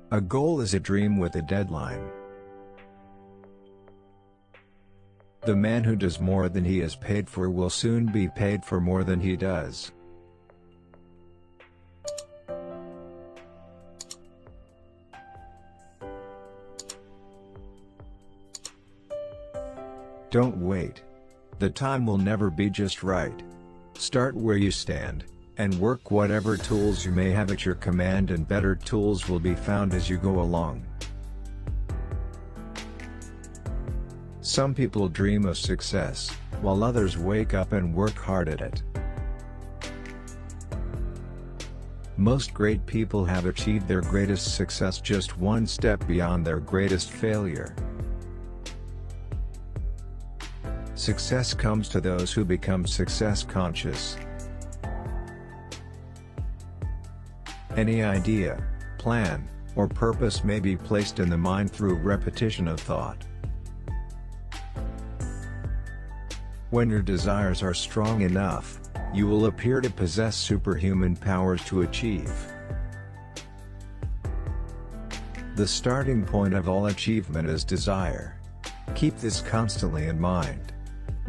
A goal is a dream with a deadline. The man who does more than he is paid for will soon be paid for more than he does. Don't wait. The time will never be just right. Start where you stand, and work whatever tools you may have at your command, and better tools will be found as you go along. Some people dream of success, while others wake up and work hard at it. Most great people have achieved their greatest success just one step beyond their greatest failure. Success comes to those who become success conscious. Any idea, plan, or purpose may be placed in the mind through repetition of thought. When your desires are strong enough, you will appear to possess superhuman powers to achieve. The starting point of all achievement is desire. Keep this constantly in mind.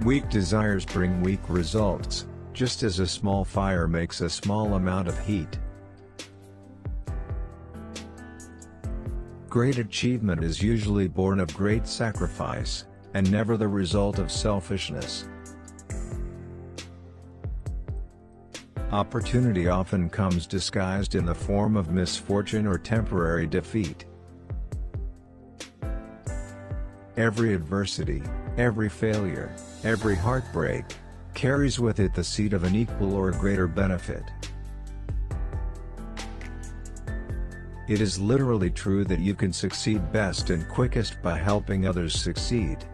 Weak desires bring weak results, just as a small fire makes a small amount of heat. Great achievement is usually born of great sacrifice, and never the result of selfishness. Opportunity often comes disguised in the form of misfortune or temporary defeat. Every adversity, every failure, every heartbreak, carries with it the seed of an equal or greater benefit. It is literally true that you can succeed best and quickest by helping others succeed.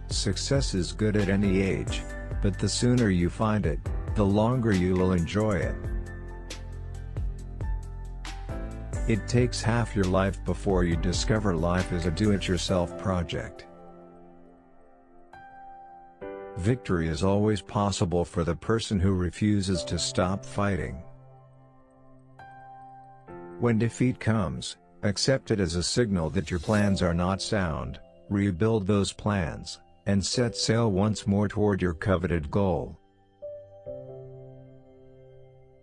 Success is good at any age, but the sooner you find it, the longer you will enjoy it. It takes half your life before you discover life is a do-it-yourself project. Victory is always possible for the person who refuses to stop fighting. When defeat comes, accept it as a signal that your plans are not sound, rebuild those plans, and set sail once more toward your coveted goal.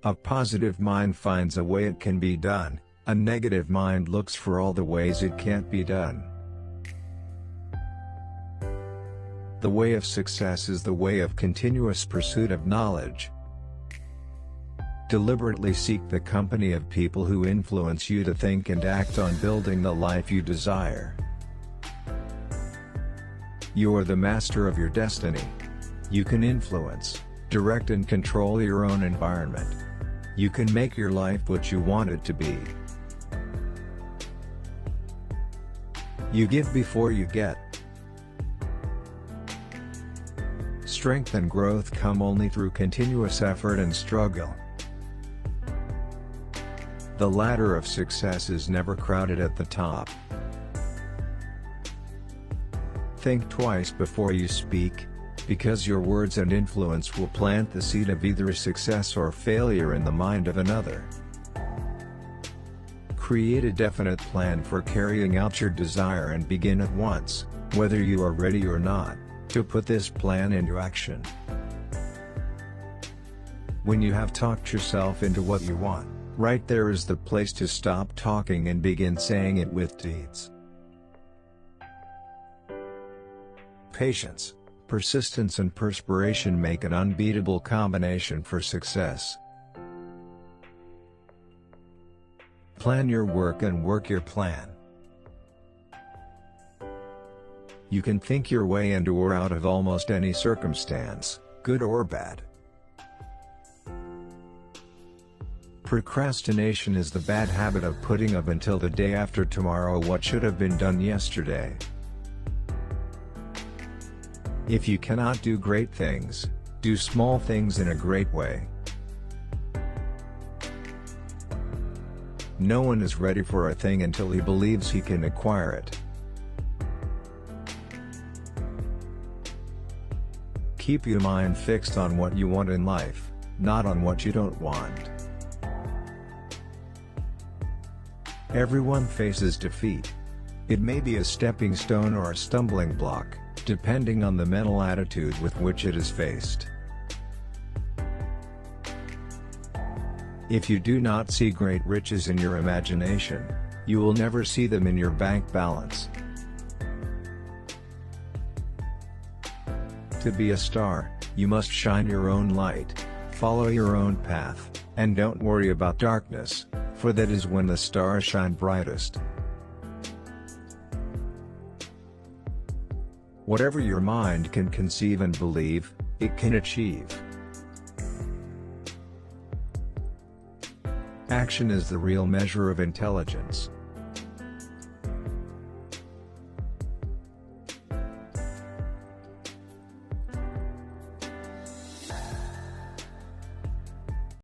A positive mind finds a way it can be done, a negative mind looks for all the ways it can't be done. The way of success is the way of continuous pursuit of knowledge. Deliberately seek the company of people who influence you to think and act on building the life you desire. You are the master of your destiny. You can influence, direct and control your own environment. You can make your life what you want it to be. You give before you get. Strength and growth come only through continuous effort and struggle. The ladder of success is never crowded at the top. Think twice before you speak, because your words and influence will plant the seed of either success or failure in the mind of another. Create a definite plan for carrying out your desire and begin at once, whether you are ready or not, to put this plan into action. When you have talked yourself into what you want, right there is the place to stop talking and begin saying it with deeds. Patience, persistence and perspiration make an unbeatable combination for success. Plan your work and work your plan. You can think your way into or out of almost any circumstance, good or bad. Procrastination is the bad habit of putting off until the day after tomorrow what should have been done yesterday. If you cannot do great things, do small things in a great way. No one is ready for a thing until he believes he can acquire it. Keep your mind fixed on what you want in life, not on what you don't want. Everyone faces defeat. It may be a stepping stone or a stumbling block, depending on the mental attitude with which it is faced. If you do not see great riches in your imagination, you will never see them in your bank balance. To be a star, you must shine your own light, follow your own path, and don't worry about darkness, for that is when the stars shine brightest. Whatever your mind can conceive and believe, it can achieve. Action is the real measure of intelligence.